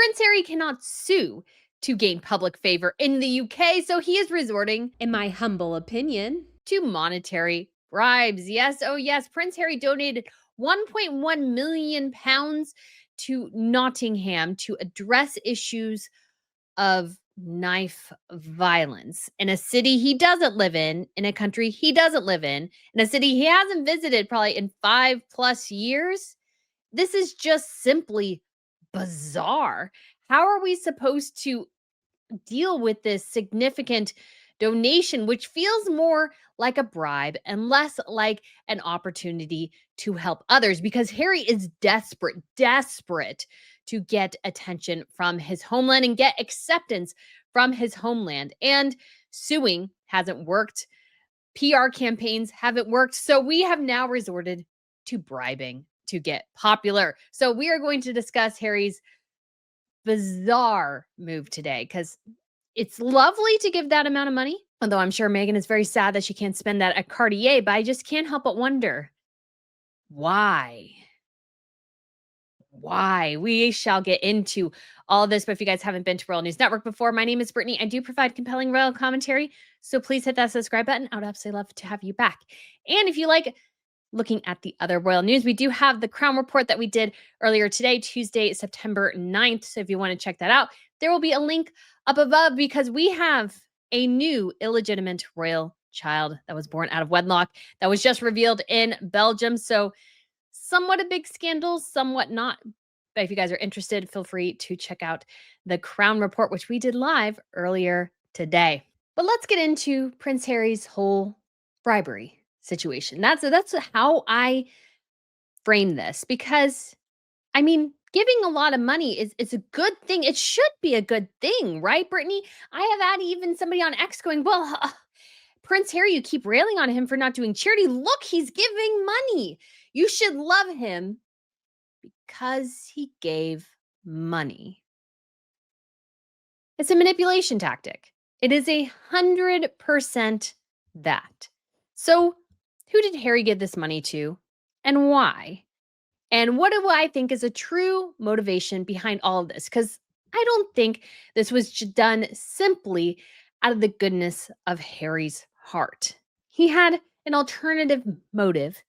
Prince Harry cannot sue to gain public favor in the UK, so he is resorting, In my humble opinion, to monetary bribes. Yes, oh yes, Prince Harry donated 1.1 million pounds to Nottingham to address issues of knife violence in a city he doesn't live in a country he doesn't live in a city he hasn't visited probably in 5+ years. This is just simply bizarre. How are we supposed to deal with this significant donation, which feels more like a bribe and less like an opportunity to help others? Because Harry is desperate, desperate to get attention from his homeland and get acceptance from his homeland. And suing hasn't worked, PR campaigns haven't worked. So we have now resorted to bribing to get popular. So we are going to discuss Harry's bizarre move today because it's lovely to give that amount of money, although I'm sure Megan is very sad that she can't spend that at Cartier, but I just can't help but wonder why? Why? We shall get into all this, but if you guys haven't been to Royal News Network before, my name is Brittany. I do provide compelling royal commentary, so please hit that subscribe button. I would absolutely love to have you back. And if you like looking at the other royal news, we do have the Crown Report that we did earlier today, Tuesday, September 9th. So if you want to check that out, there will be a link up above because we have a new illegitimate royal child that was born out of wedlock that was just revealed in Belgium. So somewhat a big scandal, somewhat not. But if you guys are interested, feel free to check out the Crown Report, which we did live earlier today. But let's get into Prince Harry's whole bribery situation. That's how I frame this because I mean, giving a lot of money is a good thing. It should be a good thing, right, Brittany? I have had even somebody on X going, well, Prince Harry, you keep railing on him for not doing charity. Look, he's giving money. You should love him because he gave money. It's a manipulation tactic. It is 100% that. So, who did Harry give this money to and why? And what do I think is a true motivation behind all of this? Because I don't think this was done simply out of the goodness of Harry's heart. He had an alternative motive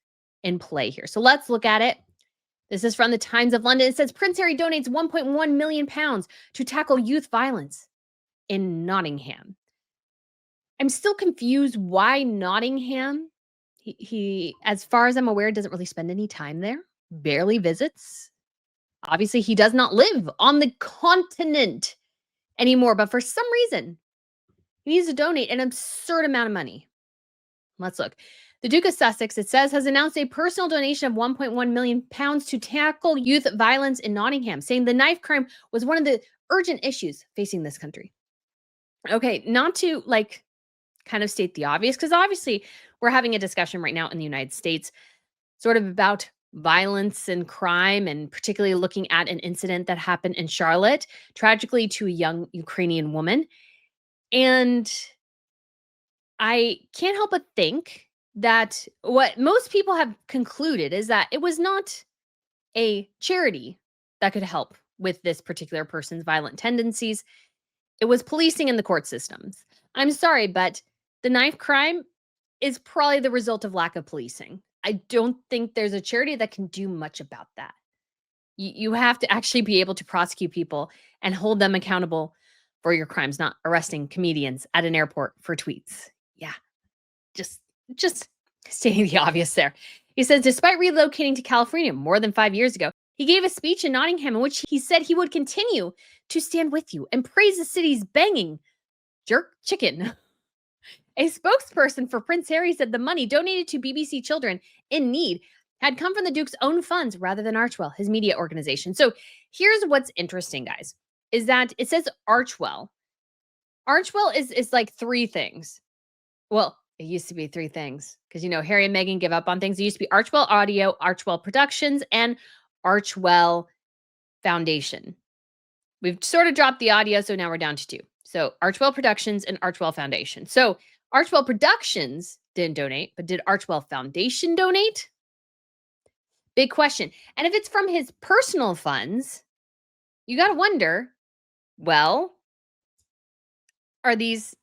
in play here. So let's look at it. This is from the Times of London. It says Prince Harry donates 1.1 million pounds to tackle youth violence in Nottingham. I'm still confused why Nottingham. He, as far as I'm aware, doesn't really spend any time there, barely visits. Obviously, he does not live on the continent anymore, but for some reason, he needs to donate an absurd amount of money. Let's look. The Duke of Sussex, it says, has announced a personal donation of 1.1 million pounds to tackle youth violence in Nottingham, saying the knife crime was one of the urgent issues facing this country. Okay, not to kind of state the obvious, because obviously we're having a discussion right now in the United States sort of about violence and crime, and particularly looking at an incident that happened in Charlotte, tragically to a young Ukrainian woman. And I can't help but think that what most people have concluded is that it was not a charity that could help with this particular person's violent tendencies. It was policing in the court systems. I'm sorry, but the knife crime is probably the result of lack of policing. I don't think there's a charity that can do much about that. You have to actually be able to prosecute people and hold them accountable for your crimes, not arresting comedians at an airport for tweets. Yeah, just stating the obvious there. He says, despite relocating to California more than 5 years ago, he gave a speech in Nottingham in which he said he would continue to stand with you and praise the city's banging jerk chicken. A spokesperson for Prince Harry said the money donated to BBC Children in Need had come from the Duke's own funds rather than Archewell, his media organization. So here's what's interesting, guys, is that it says Archewell. Archewell is like three things. Well, it used to be three things because, Harry and Meghan give up on things. It used to be Archewell Audio, Archewell Productions, and Archewell Foundation. We've sort of dropped the audio, so now we're down to two. So Archewell Productions and Archewell Foundation. So Archewell Productions didn't donate, but did Archewell Foundation donate? Big question. And if it's from his personal funds, You got to wonder, well, are these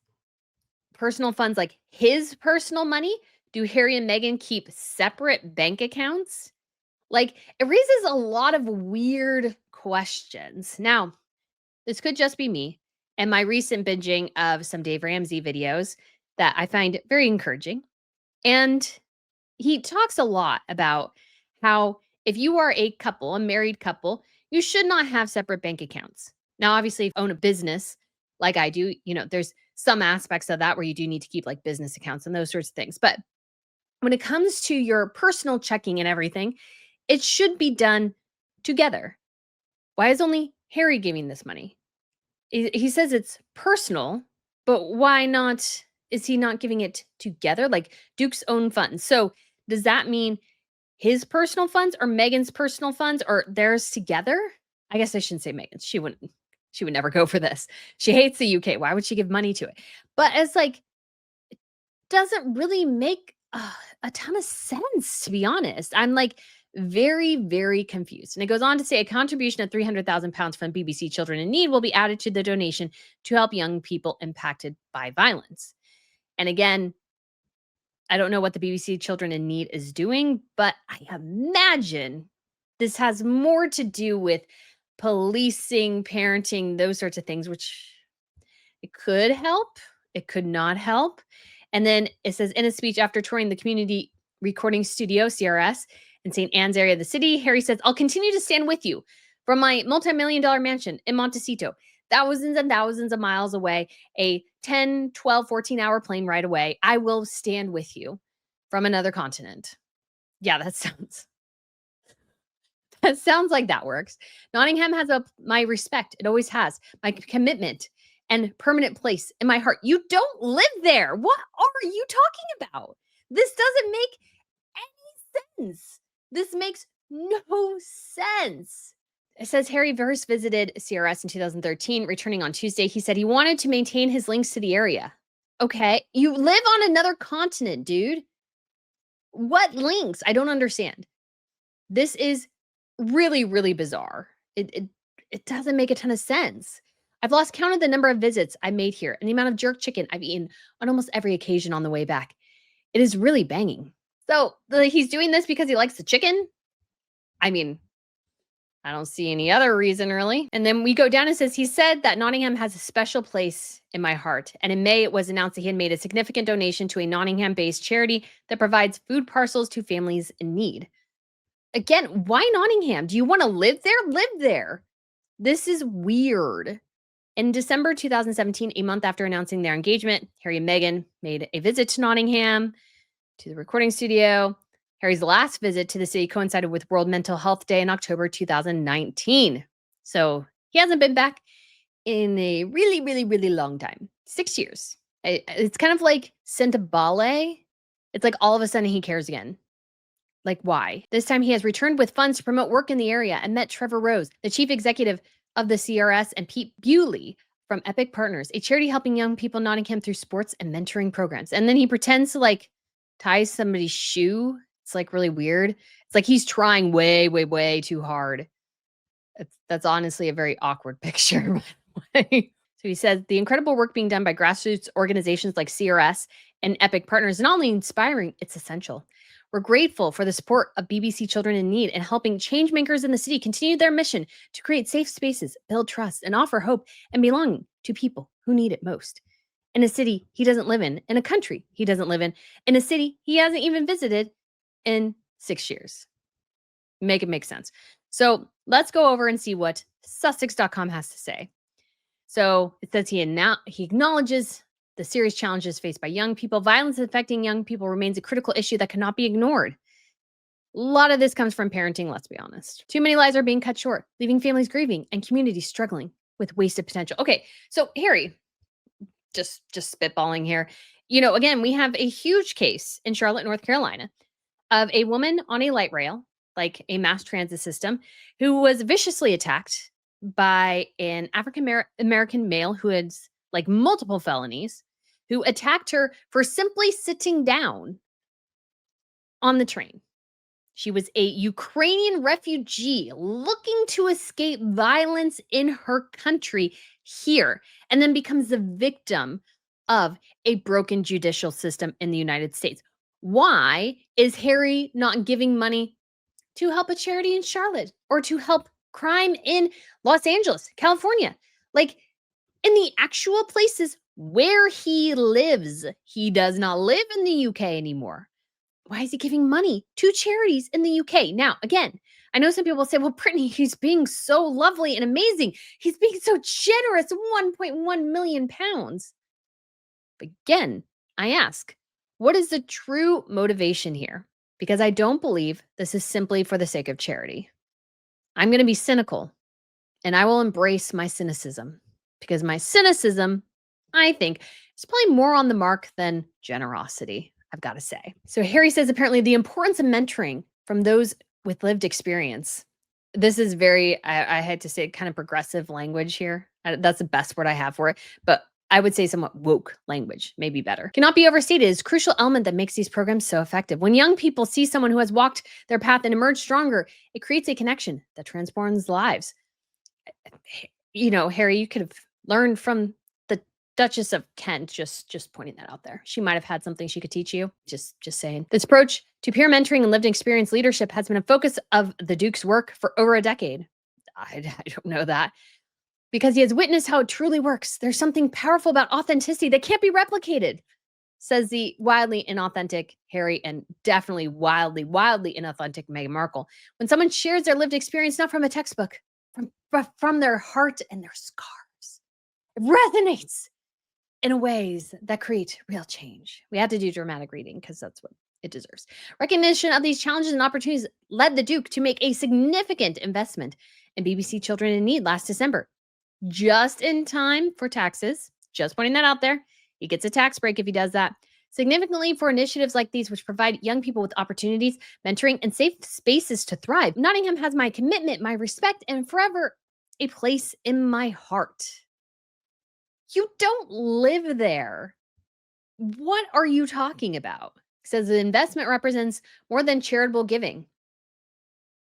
personal funds like his personal money? Do Harry and Meghan keep separate bank accounts? Like, it raises a lot of weird questions. Now, this could just be me and my recent binging of some Dave Ramsey videos that I find very encouraging. And he talks a lot about how if you are a couple, a married couple, you should not have separate bank accounts. Now, obviously, if you own a business like I do, there's some aspects of that where you do need to keep like business accounts and those sorts of things. But when it comes to your personal checking and everything, it should be done together. Why is only Harry giving this money? He says it's personal, but why not? Is he not giving it together? Like Duke's own funds. So does that mean his personal funds or Megan's personal funds or theirs together? I guess I shouldn't say Megan's. She would never go for this. She hates the UK. Why would she give money to it? But it's like, doesn't really make a ton of sense, to be honest. I'm like very, very confused. And it goes on to say a contribution of £300,000 from BBC Children in Need will be added to the donation to help young people impacted by violence. And again, I don't know what the BBC Children in Need is doing, but I imagine this has more to do with policing, parenting, those sorts of things, which it could help, it could not help. And then it says in a speech after touring the community recording studio, CRS, in St. Anne's area of the city, Harry says, I'll continue to stand with you from my multi-million-dollar mansion in Montecito, thousands and thousands of miles away, a 10, 12, 14-hour plane ride away. I will stand with you from another continent. Yeah, that sounds like that works. Nottingham has my respect. It always has. My commitment and permanent place in my heart. You don't live there. What are you talking about? This doesn't make any sense. This makes no sense. It says Harry first visited CRS in 2013, returning on Tuesday. He said he wanted to maintain his links to the area. Okay, you live on another continent, dude. What links? I don't understand. This is really, really bizarre. It doesn't make a ton of sense. I've lost count of the number of visits I made here and the amount of jerk chicken I've eaten on almost every occasion on the way back. It is really banging. So he's doing this because he likes the chicken? I mean, I don't see any other reason really. And then we go down and says he said that Nottingham has a special place in my heart. And in May, it was announced that he had made a significant donation to a Nottingham-based charity that provides food parcels to families in need. Again, why Nottingham? Do you want to live there? Live there. This is weird. In December 2017, a month after announcing their engagement, Harry and Meghan made a visit to Nottingham, to the recording studio. Harry's last visit to the city coincided with World Mental Health Day in October 2019. So he hasn't been back in a really, really, really long time. 6 years. It's kind of like Sentebale. It's like all of a sudden he cares again. Like, why? This time he has returned with funds to promote work in the area and met Trevor Rose, the chief executive of the CRS, and Pete Bewley from Epic Partners, a charity helping young people in Nottingham through sports and mentoring programs. And then he pretends to like tie somebody's shoe. It's like really weird. It's like he's trying way, way, way too hard. That's honestly a very awkward picture, by the way. So he says the incredible work being done by grassroots organizations like CRS and Epic Partners is not only inspiring, it's essential. We're grateful for the support of BBC Children in Need and helping change makers in the city continue their mission to create safe spaces, build trust, and offer hope and belonging to people who need it most. In a city he doesn't live in a country he doesn't live in a city he hasn't even visited in 6 years. Make it make sense. So let's go over and see what Sussex.com has to say. So it says he acknowledges the serious challenges faced by young people. Violence affecting young people remains a critical issue that cannot be ignored. A lot of this comes from parenting, let's be honest. Too many lives are being cut short, leaving families grieving and communities struggling with wasted potential. Okay, so Harry, just spitballing here. Again, we have a huge case in Charlotte, North Carolina of a woman on a light rail, like a mass transit system, who was viciously attacked by an African American male who had like multiple felonies, who attacked her for simply sitting down on the train. She was a Ukrainian refugee looking to escape violence in her country here, and then becomes the victim of a broken judicial system in the United States. Why is Harry not giving money to help a charity in Charlotte or to help crime in Los Angeles, California? Like, in the actual places where he lives. He does not live in the UK anymore. Why is he giving money to charities in the UK? Now, again, I know some people say, well, Brittany, he's being so lovely and amazing. He's being so generous, 1.1 million pounds. But again, I ask, what is the true motivation here? Because I don't believe this is simply for the sake of charity. I'm going to be cynical and I will embrace my cynicism because my cynicism, I think, is probably more on the mark than generosity, I've got to say. So Harry says apparently the importance of mentoring from those with lived experience. This is very, I had to say, kind of progressive language here. That's the best word I have for it. But I would say somewhat woke language, maybe better. Cannot be overstated. It's a crucial element that makes these programs so effective. When young people see someone who has walked their path and emerged stronger, it creates a connection that transforms lives. Harry, you could have learned from the Duchess of Kent, just pointing that out there. She might have had something she could teach you. Just saying. This approach to peer mentoring and lived experience leadership has been a focus of the Duke's work for over a decade. I don't know that. Because he has witnessed how it truly works. There's something powerful about authenticity that can't be replicated, says the wildly inauthentic Harry and definitely wildly inauthentic Meghan Markle. When someone shares their lived experience, not from a textbook, from their heart and their scars, it resonates in ways that create real change. We had to do dramatic reading because that's what it deserves. Recognition of these challenges and opportunities led the Duke to make a significant investment in BBC Children in Need last December, just in time for taxes. Just pointing that out there. He gets a tax break if he does that. Significantly for initiatives like these, which provide young people with opportunities, mentoring, and safe spaces to thrive. Nottingham has my commitment, my respect, and forever a place in my heart. You don't live there. What are you talking about? It says the investment represents more than charitable giving.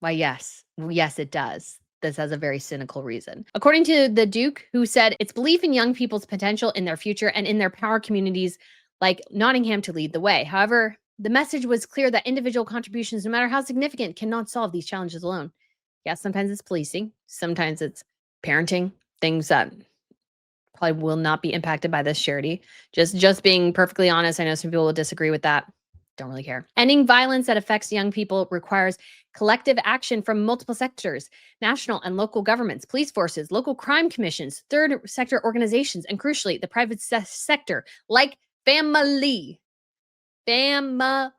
Why, yes. Yes, it does. This has a very cynical reason. According to the Duke, who said it's belief in young people's potential in their future and in their power communities like Nottingham to lead the way. However, the message was clear that individual contributions, no matter how significant, cannot solve these challenges alone. Yeah, sometimes it's policing, sometimes it's parenting, things that probably will not be impacted by this charity. Just being perfectly honest, I know some people will disagree with that. Don't really care. Ending violence that affects young people requires collective action from multiple sectors, national and local governments, police forces, local crime commissions, third sector organizations, and crucially, the private sector, like family, parents.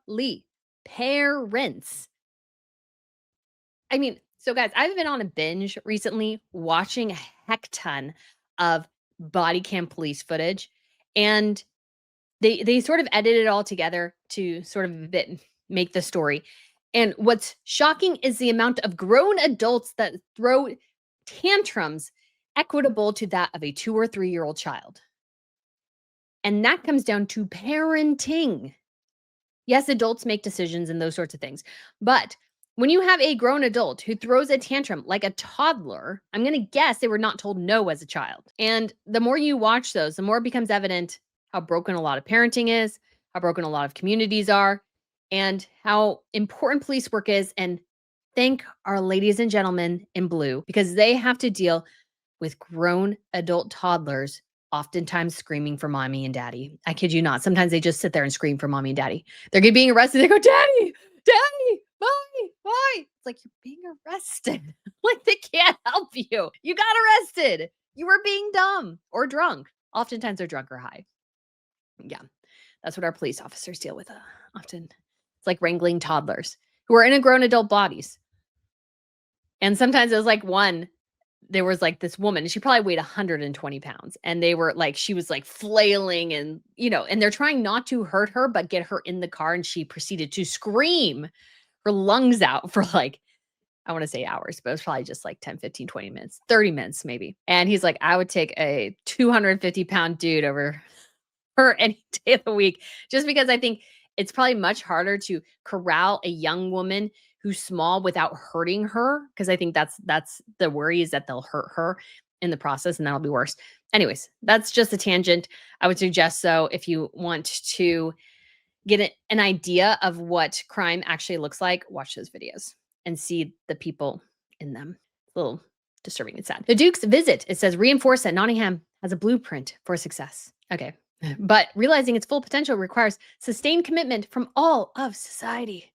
I mean, so guys, I've been on a binge recently watching a heck ton of body cam police footage, and they sort of edited it all together to sort of a bit make the story. And what's shocking is the amount of grown adults that throw tantrums equitable to that of a 2 or 3-year-old child. And that comes down to parenting. Yes, adults make decisions and those sorts of things. But when you have a grown adult who throws a tantrum like a toddler, I'm going to guess they were not told no as a child. And the more you watch those, the more it becomes evident how broken a lot of parenting is, how broken a lot of communities are, and how important police work is. And thank our ladies and gentlemen in blue, because they have to deal with grown adult toddlers, oftentimes screaming for mommy and daddy. I kid you not. Sometimes they just sit there and scream for mommy and daddy. They're being arrested. They go, daddy, daddy, mommy, why? It's like, you're being arrested. Like, they can't help you. You got arrested. You were being dumb or drunk. Oftentimes they're drunk or high. Yeah, that's what our police officers deal with often. It's like wrangling toddlers who are in a grown adult bodies. And sometimes it was like there was like this woman, she probably weighed 120 pounds. And they were like, she was like flailing and, and they're trying not to hurt her, but get her in the car. And she proceeded to scream her lungs out for like, I want to say hours, but it was probably just like 10, 15, 20 minutes, 30 minutes maybe. And he's like, I would take a 250-pound dude over her any day of the week, just because I think it's probably much harder to corral a young woman who's small without hurting her, because I think that's the worry, is that they'll hurt her in the process and that'll be worse. Anyways, that's just a tangent. I would suggest, so if you want to get an idea of what crime actually looks like, watch those videos and see the people in them. It's a little disturbing and sad. The Duke's visit, it says, reinforce that Nottingham has a blueprint for success. Okay. But realizing its full potential requires sustained commitment from all of society.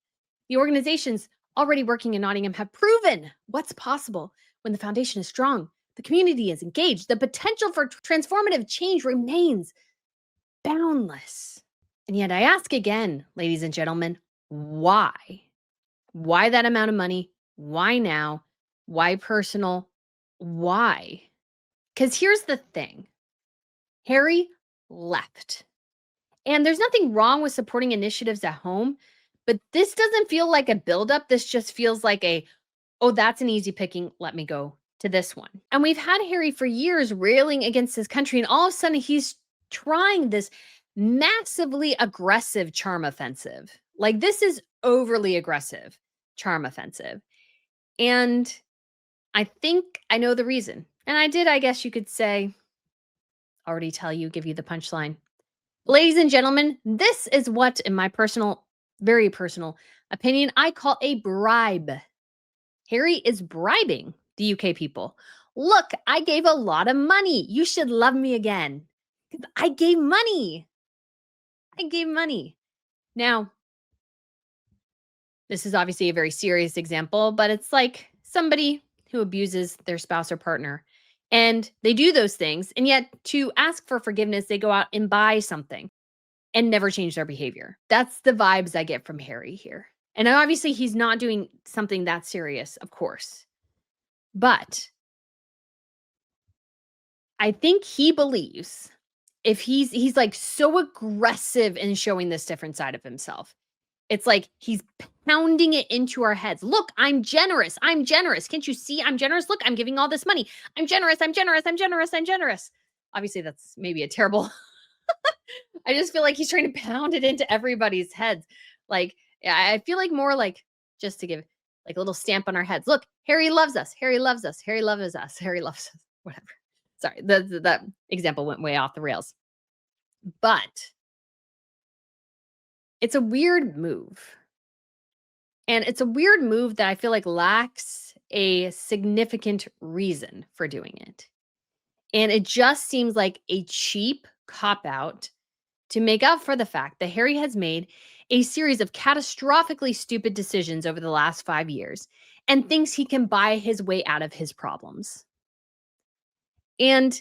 The organizations already working in Nottingham have proven what's possible when the foundation is strong. The community is engaged. The potential for transformative change remains boundless. And yet I ask again, ladies and gentlemen, why? Why that amount of money? Why now? Why personal? Why? Because here's the thing. Harry left. And there's nothing wrong with supporting initiatives at home, but this doesn't feel like a buildup. This just feels like oh, that's an easy picking. Let me go to this one. And we've had Harry for years railing against his country, and all of a sudden he's trying this massively aggressive charm offensive. Like, this is overly aggressive charm offensive. And I think I know the reason. And I did, I guess you could say, already tell you, give you the punchline. Ladies and gentlemen, this is what, in my personal, very personal opinion, I call a bribe. Harry is bribing the UK people. Look, I gave a lot of money. You should love me again. I gave money. I gave money. Now, this is obviously a very serious example, but it's like somebody who abuses their spouse or partner. And they do those things. And yet, to ask for forgiveness, they go out and buy something and never change their behavior. That's the vibes I get from Harry here. And obviously, he's not doing something that serious, of course. But I think he believes, if he's like so aggressive in showing this different side of himself. It's like he's pounding it into our heads. Look, I'm generous. I'm generous. Can't you see I'm generous? Look, I'm giving all this money. I'm generous. I'm generous. I'm generous. I'm generous. Obviously, that's maybe a terrible. I just feel like he's trying to pound it into everybody's heads. Like, yeah, I feel like more like, just to give like a little stamp on our heads. Look, Harry loves us. Harry loves us. Harry loves us. Harry loves us. Whatever. Sorry, that example went way off the rails. But it's a weird move. And it's a weird move that I feel like lacks a significant reason for doing it. And it just seems like a cheap cop out to make up for the fact that Harry has made a series of catastrophically stupid decisions over the last 5 years and thinks he can buy his way out of his problems. And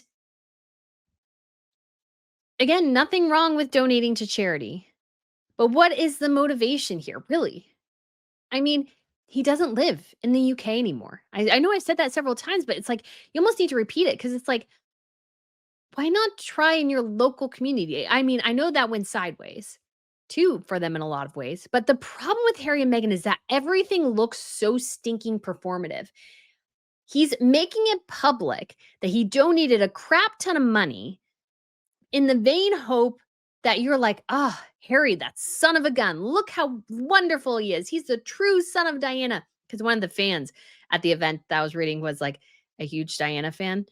again, nothing wrong with donating to charity. But what is the motivation here, really? I mean, he doesn't live in the UK anymore. I know I said that several times, but it's like you almost need to repeat it, because it's like, why not try in your local community? I mean, I know that went sideways too for them in a lot of ways. But the problem with Harry and Meghan is that everything looks so stinking performative. He's making it public that he donated a crap ton of money in the vain hope that you're like, ah, Harry, that son of a gun. Look how wonderful he is. He's the true son of Diana. Because one of the fans at the event that I was reading was like a huge Diana fan.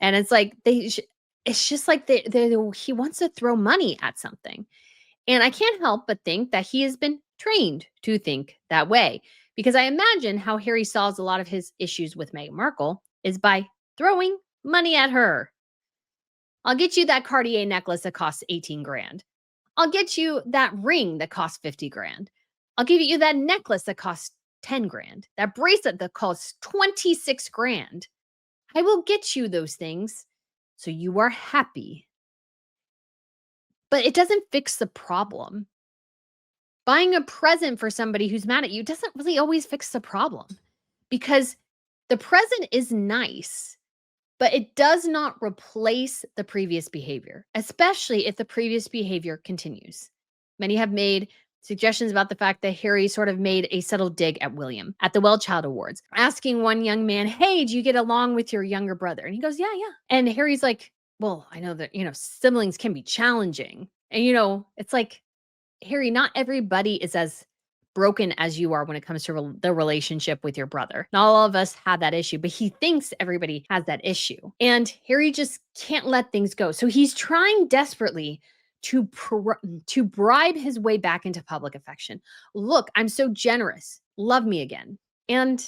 And it's like, it's just like he wants to throw money at something. And I can't help but think that he has been trained to think that way. Because I imagine how Harry solves a lot of his issues with Meghan Markle is by throwing money at her. I'll get you that Cartier necklace that costs 18 grand. I'll get you that ring that costs 50 grand. I'll give you that necklace that costs 10 grand. That bracelet that costs 26 grand. I will get you those things so you are happy. But it doesn't fix the problem. Buying a present for somebody who's mad at you doesn't really always fix the problem, because the present is nice, but it does not replace the previous behavior, especially if the previous behavior continues. Many have made suggestions about the fact that Harry sort of made a subtle dig at William at the Well Child Awards, asking one young man, hey, do you get along with your younger brother? And he goes, yeah, yeah. And Harry's like, well, I know that, siblings can be challenging. And, it's like, Harry, not everybody is as broken as you are when it comes to the relationship with your brother. Not all of us have that issue, but he thinks everybody has that issue. And Harry just can't let things go. So he's trying desperately to bribe his way back into public affection. Look, I'm so generous. Love me again. And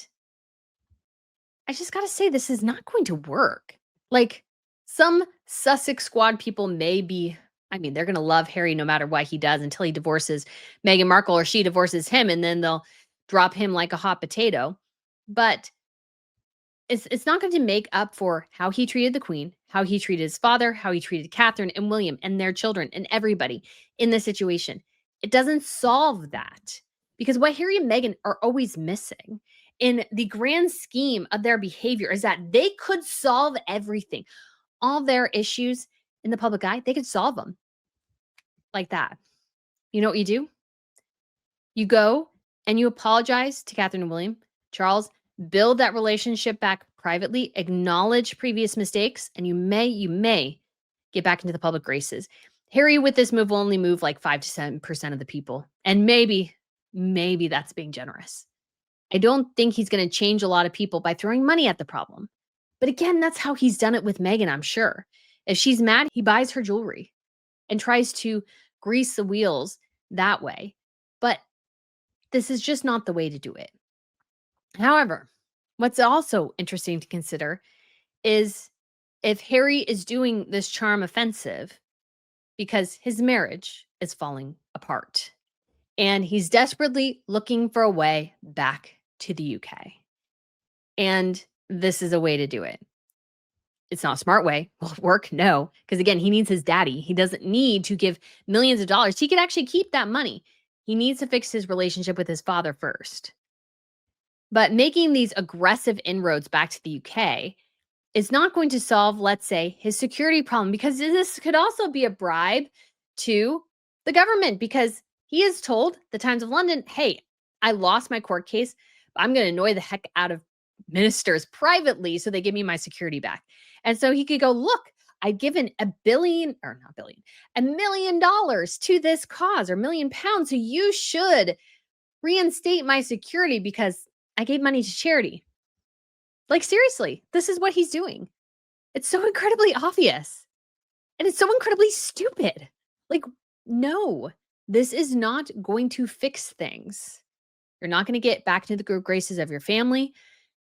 I just got to say, this is not going to work. Like, some Sussex squad people may be, I mean, they're going to love Harry no matter what he does until he divorces Meghan Markle or she divorces him, and then they'll drop him like a hot potato. But it's not going to make up for how he treated the Queen, how he treated his father, how he treated Catherine and William and their children and everybody in this situation. It doesn't solve that because what Harry and Meghan are always missing in the grand scheme of their behavior is that they could solve everything. All their issues in the public eye, they could solve them like that. You know what you do? You go and you apologize to Catherine and William. Charles, build that relationship back privately, acknowledge previous mistakes, and you may get back into the public graces. Harry, with this move, will only move like 5 to 7% of the people. And maybe that's being generous. I don't think he's going to change a lot of people by throwing money at the problem. But again, that's how he's done it with Meghan, I'm sure. If she's mad, he buys her jewelry and tries to grease the wheels that way. But this is just not the way to do it. However, what's also interesting to consider is if Harry is doing this charm offensive because his marriage is falling apart and he's desperately looking for a way back to the UK. And this is a way to do it. It's not a smart way. Will it work? No. Because again, he needs his daddy. He doesn't need to give millions of dollars. He could actually keep that money. He needs to fix his relationship with his father first. But making these aggressive inroads back to the UK is not going to solve, let's say, his security problem, because this could also be a bribe to the government because he is told the Times of London, hey, I lost my court case. But I'm going to annoy the heck out of ministers privately so they give me my security back. And so he could go, look, I've given $1 million to this cause or £1 million. So you should reinstate my security because I gave money to charity. Like, seriously, this is what he's doing. It's so incredibly obvious. And it's so incredibly stupid. Like, no, this is not going to fix things. You're not going to get back into the good graces of your family.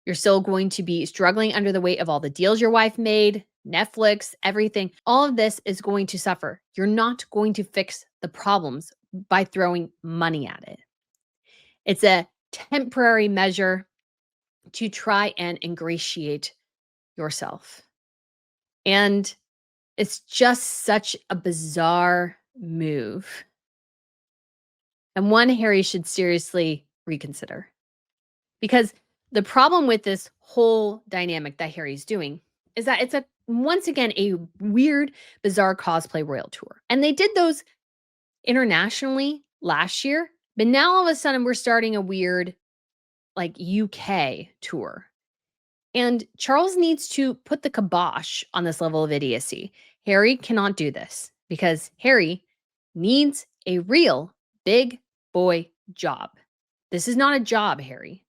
You're still going to be struggling under the weight of all the deals your wife made, Netflix, everything. All of this is going to suffer. You're not going to fix the problems by throwing money at it. It's a temporary measure to try and ingratiate yourself. And it's just such a bizarre move. And one Harry should seriously reconsider. Because the problem with this whole dynamic that Harry's doing is that it's once again a weird, bizarre cosplay royal tour. And they did those internationally last year, but now all of a sudden we're starting a weird like UK tour. And Charles needs to put the kibosh on this level of idiocy. Harry cannot do this because Harry needs a real big boy job. This is not a job, Harry.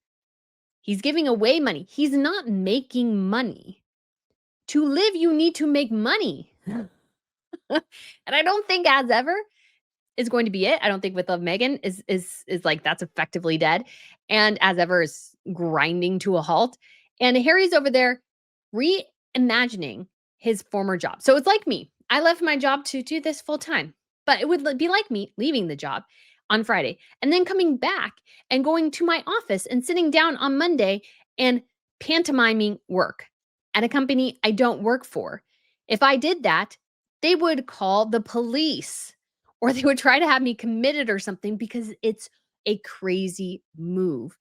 He's giving away money. He's not making money. To live, you need to make money. And I don't think as ever is going to be it. I don't think with Love Megan is like that's effectively dead. And as ever is grinding to a halt. And Harry's over there reimagining his former job. So it's like me. I left my job to do this full time, but it would be like me leaving the job on Friday and then coming back and going to my office and sitting down on Monday and pantomiming work at a company I don't work for. If I did that, they would call the police or they would try to have me committed or something because it's a crazy move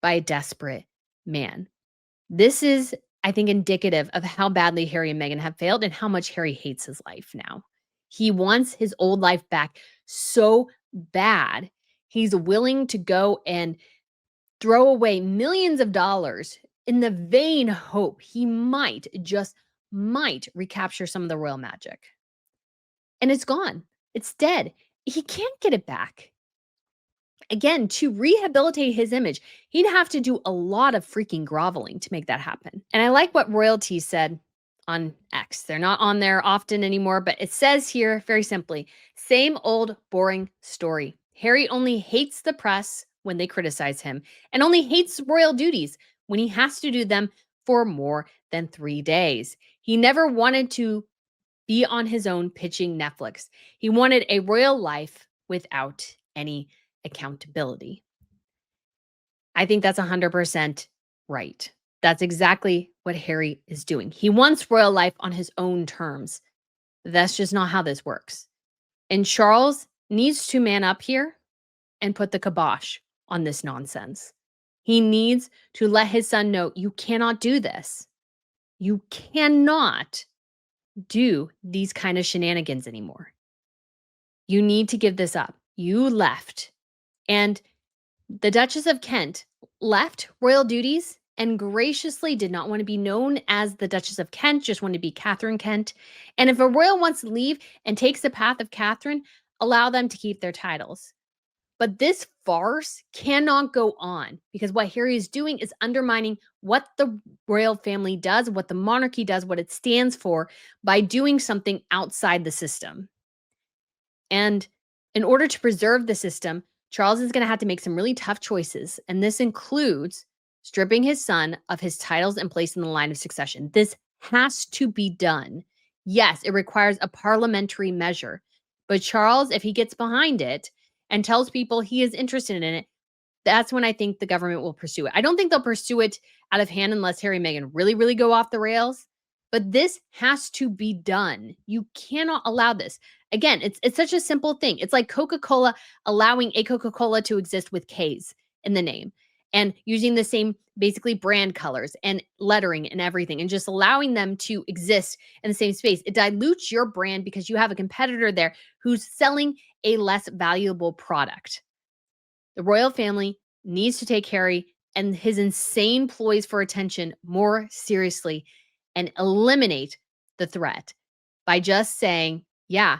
by a desperate man. This is, I think, indicative of how badly Harry and Meghan have failed and how much Harry hates his life now. He wants his old life back so bad. He's willing to go and throw away millions of dollars in the vain hope he might recapture some of the royal magic. And it's gone. It's dead. He can't get it back. again, to rehabilitate his image, he'd have to do a lot of freaking groveling to make that happen. And I like what royalty said on X. They're not on there often anymore, but it says here very simply, same old boring story. Harry only hates the press when they criticize him and only hates royal duties when he has to do them for more than 3 days. He never wanted to be on his own pitching Netflix. He wanted a royal life without any accountability. I think that's 100% right. That's exactly what Harry is doing. He wants royal life on his own terms. That's just not how this works. And Charles needs to man up here and put the kibosh on this nonsense. He needs to let his son know you cannot do this. You cannot do these kind of shenanigans anymore. You need to give this up. You left. And the Duchess of Kent left royal duties and graciously did not want to be known as the Duchess of Kent, just wanted to be Catherine Kent. And if a royal wants to leave and takes the path of Catherine, allow them to keep their titles. But this farce cannot go on because what Harry is doing is undermining what the royal family does, what the monarchy does, what it stands for by doing something outside the system. And in order to preserve the system, Charles is going to have to make some really tough choices. And this includes stripping his son of his titles and place in the line of succession. This has to be done. Yes, it requires a parliamentary measure. But Charles, if he gets behind it and tells people he is interested in it, that's when I think the government will pursue it. I don't think they'll pursue it out of hand unless Harry and Meghan really, really go off the rails. But this has to be done. You cannot allow this. Again, it's such a simple thing. It's like Coca-Cola allowing a Coca-Cola to exist with K's in the name and using the same basically brand colors and lettering and everything and just allowing them to exist in the same space. It dilutes your brand because you have a competitor there who's selling a less valuable product. The royal family needs to take Harry and his insane ploys for attention more seriously and eliminate the threat by just saying, yeah,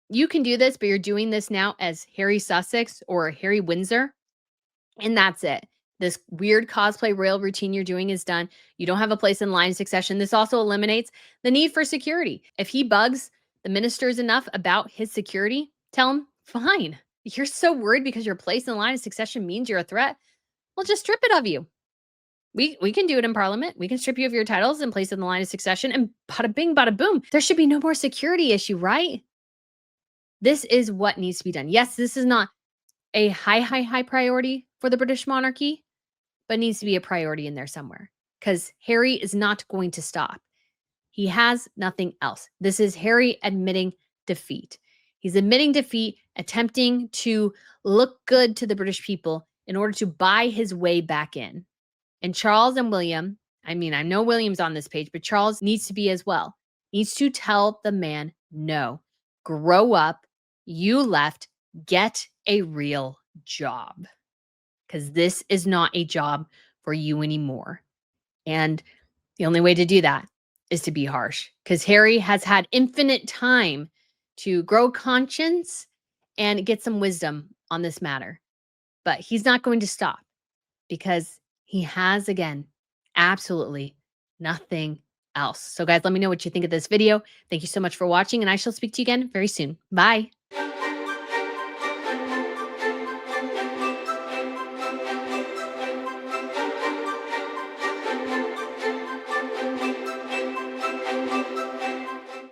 you can do this, but you're doing this now as Harry Sussex or Harry Windsor. And that's it. This weird cosplay royal routine you're doing is done. You don't have a place in line of succession. This also eliminates the need for security. If he bugs the ministers enough about his security, tell him, fine. You're so worried because your place in line of succession means you're a threat. Well, just strip it of you. We can do it in Parliament. We can strip you of your titles and place it in the line of succession, and bada bing, bada boom. There should be no more security issue, right? This is what needs to be done. Yes, this is not a high priority for the British monarchy, but needs to be a priority in there somewhere because Harry is not going to stop. He has nothing else. This is Harry admitting defeat. He's admitting defeat, attempting to look good to the British people in order to buy his way back in. And Charles and William, I mean, I know William's on this page, but Charles needs to be as well. Needs to tell the man, no, grow up. You left, get a real job. Because this is not a job for you anymore. And the only way to do that is to be harsh. Because Harry has had infinite time to grow conscience and get some wisdom on this matter. But he's not going to stop because he has, again, absolutely nothing else. So guys, let me know what you think of this video. Thank you so much for watching, and I shall speak to you again very soon. Bye.